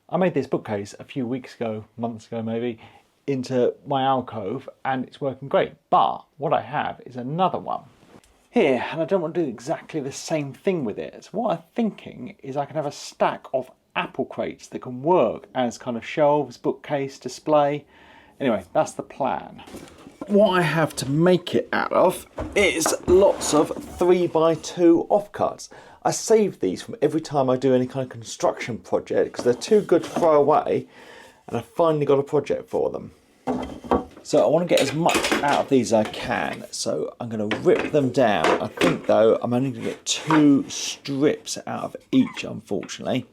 I made this bookcase a few weeks ago, months ago maybe, into my alcove and it's working great. But what I have is another one here and I don't want to do exactly the same thing with it. So what I'm thinking is I can have a stack of apple crates that can work as kind of shelves, bookcase, display. Anyway, that's the plan. What I have to make it out of is lots of 3x2 offcuts. I save these from every time I do any kind of construction project because they're too good to throw away, and I finally got a project for them. So I want to get as much out of these as I can, so I'm going to rip them down. I think though I'm only going to get 2 strips out of each, unfortunately.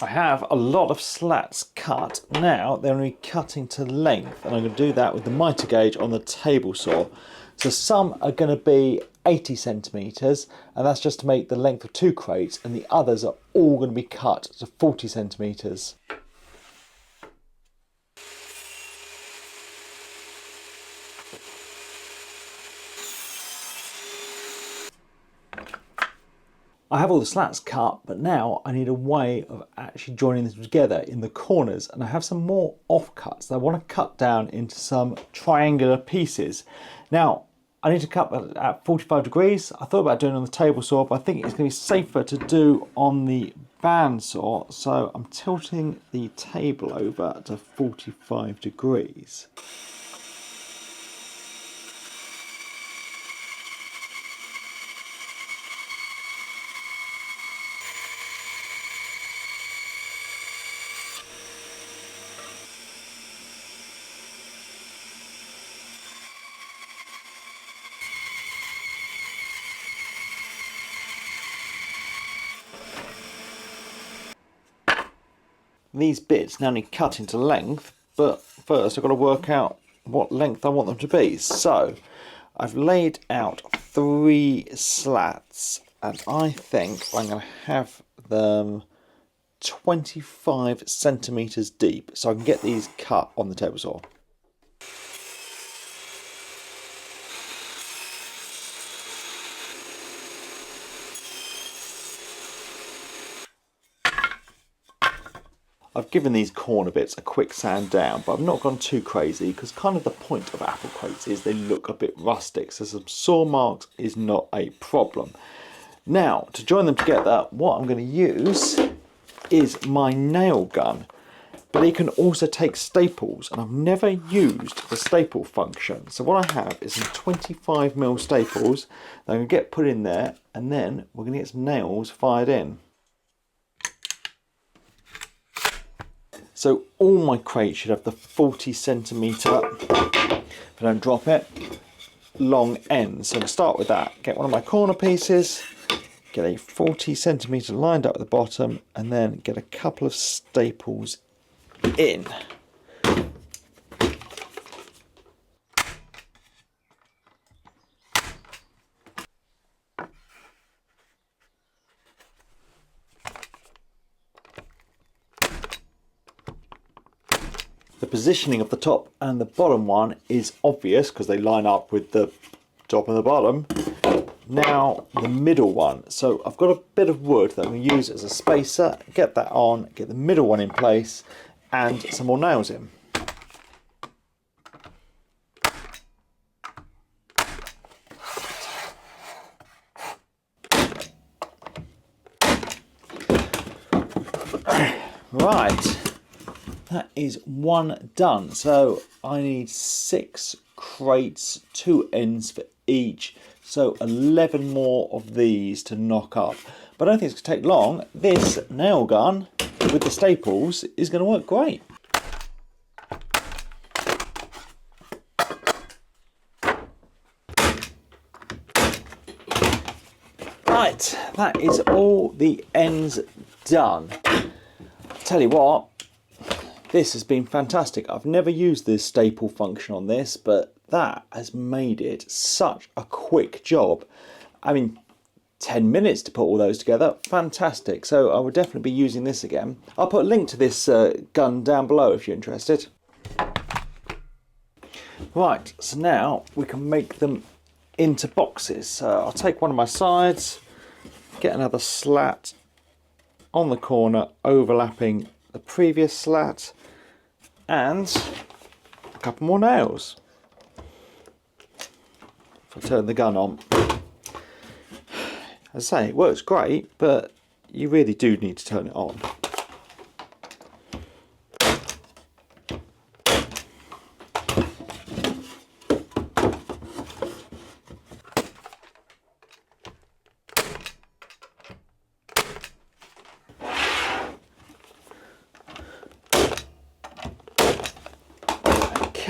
I have a lot of slats cut. Now they're going to be cutting to length, and I'm going to do that with the mitre gauge on the table saw. So some are going to be 80 centimetres, and that's just to make the length of 2 crates, and the others are all going to be cut to 40 centimetres. I have all the slats cut, but now I need a way of actually joining them together in the corners, and I have some more offcuts that I want to cut down into some triangular pieces. Now, I need to cut that at 45 degrees. I thought about doing it on the table saw, but I think it's going to be safer to do on the bandsaw, so I'm tilting the table over to 45 degrees. These bits now need cut into length, but first I've got to work out what length I want them to be. So I've laid out 3 slats, and I think I'm going to have them 25 centimetres deep, so I can get these cut on the table saw. I've given these corner bits a quick sand down, but I've not gone too crazy because kind of the point of apple crates is they look a bit rustic, so some saw marks is not a problem. Now, to join them together, what I'm going to use is my nail gun, but it can also take staples, and I've never used the staple function. So what I have is some 25mm staples that I'm going to get put in there, and then we're going to get some nails fired in. So all my crates should have the 40 centimetre, if I don't drop it, long ends. So to start with that, get one of my corner pieces, get a 40 centimetre lined up at the bottom, and then get a couple of staples in. The positioning of the top and the bottom one is obvious because they line up with the top and the bottom. Now the middle one. So I've got a bit of wood that I'm going to use as a spacer, get that on, get the middle one in place, and some more nails in. Right. That is one done. So I need 6 crates, 2 ends for each. So 11 more of these to knock up. But I don't think it's going to take long. This nail gun with the staples is going to work great. Right, that is all the ends done. tell you what, this has been fantastic. I've never used this staple function on this, but that has made it such a quick job. I mean, 10 minutes to put all those together, fantastic. So I will definitely be using this again. I'll put a link to this gun down below if you're interested. Right, so now we can make them into boxes. So I'll take one of my sides, get another slat on the corner overlapping the previous slat, and a couple more nails. If I turn the gun on. As I say, it works great, but you really do need to turn it on.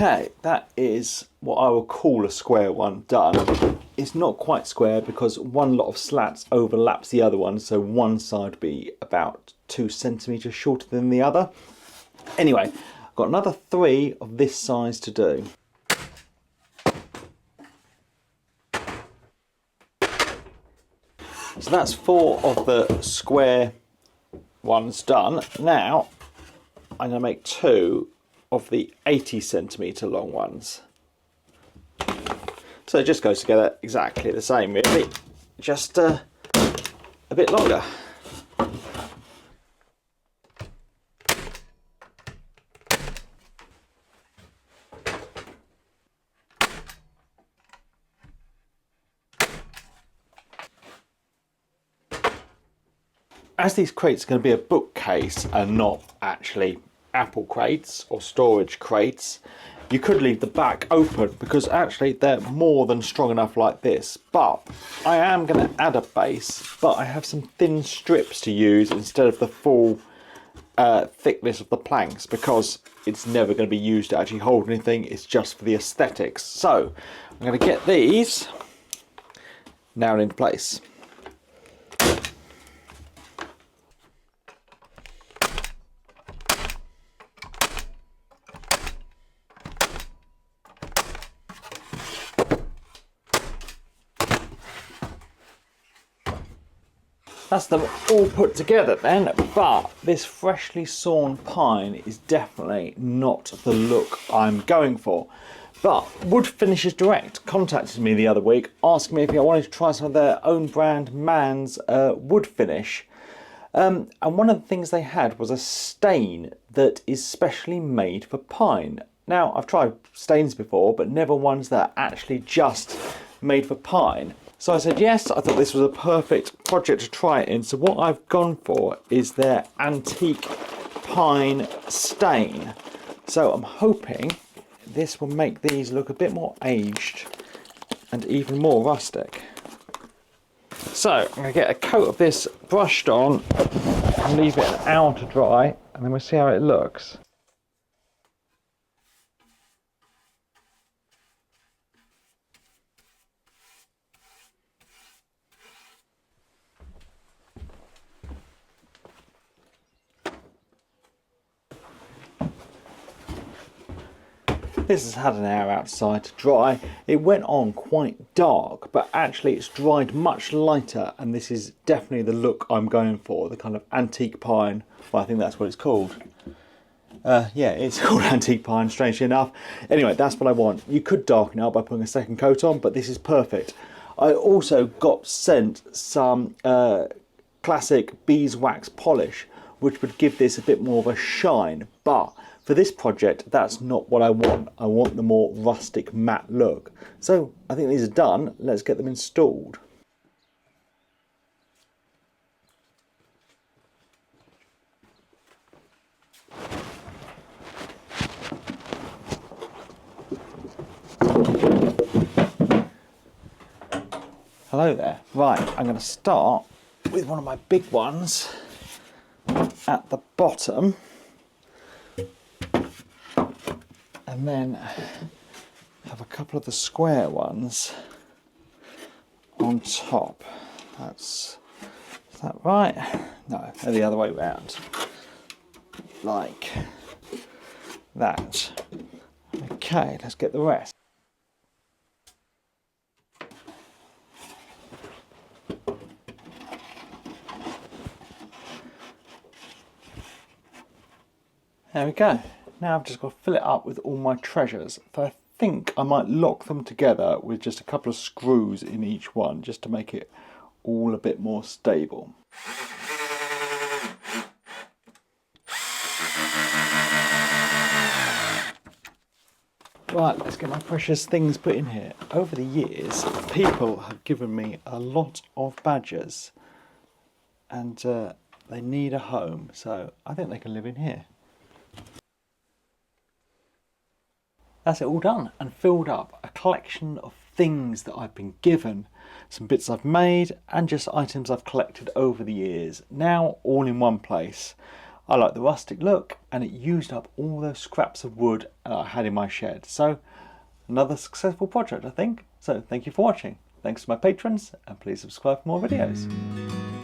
Okay, that is what I will call a square one done. It's not quite square because one lot of slats overlaps the other one, so one side would be about 2 centimetres shorter than the other. Anyway, I've got another 3 of this size to do. So that's 4 of the square ones done. Now I'm going to make 2 of the 80 centimetre long ones. So it just goes together exactly the same really, just a bit longer. As these crates are going to be a bookcase and not actually apple crates or storage crates, you could leave the back open because actually they're more than strong enough like this. But I am going to add a base, but I have some thin strips to use instead of the full thickness of the planks because it's never going to be used to actually hold anything. It's just for the aesthetics. So I'm going to get these nailed into place. That's them all put together then, but this freshly sawn pine is definitely not the look I'm going for. But Wood Finishes Direct contacted me the other week asking me if I wanted to try some of their own brand Man's wood finish. And one of the things they had was a stain that is specially made for pine. Now, I've tried stains before, but never ones that are actually just made for pine. So I said yes, I thought this was a perfect project to try it in. So what I've gone for is their antique pine stain. So I'm hoping this will make these look a bit more aged and even more rustic. So I'm going to get a coat of this brushed on and leave it an hour to dry, and then we'll see how it looks. This has had an hour outside to dry. It went on quite dark, but actually it's dried much lighter, and this is definitely the look I'm going for, the kind of antique pine. Well, I think that's what it's called. Yeah, it's called antique pine, strangely enough. Anyway, that's what I want. You could darken it up by putting a second coat on, but this is perfect. I also got sent some classic beeswax polish, which would give this a bit more of a shine, but for this project, that's not what I want. I want the more rustic matte look. So I think these are done. Let's get them installed. Hello there. Right, I'm going to start with one of my big ones at the bottom, and then have a couple of the square ones on top. Is that right? No, they're the other way round. like that. Okay, let's get the rest. There we go. Now I've just got to fill it up with all my treasures. So I think I might lock them together with just a couple of screws in each one, just to make it all a bit more stable. Right, let's get my precious things put in here. Over the years, people have given me a lot of badgers, and they need a home, so I think they can live in here. That's it all done and filled up. A collection of things that I've been given, some bits I've made, and just items I've collected over the years. Now all in one place. I like the rustic look, and it used up all those scraps of wood I had in my shed. So another successful project, I think. So thank you for watching. Thanks to my patrons, and please subscribe for more videos.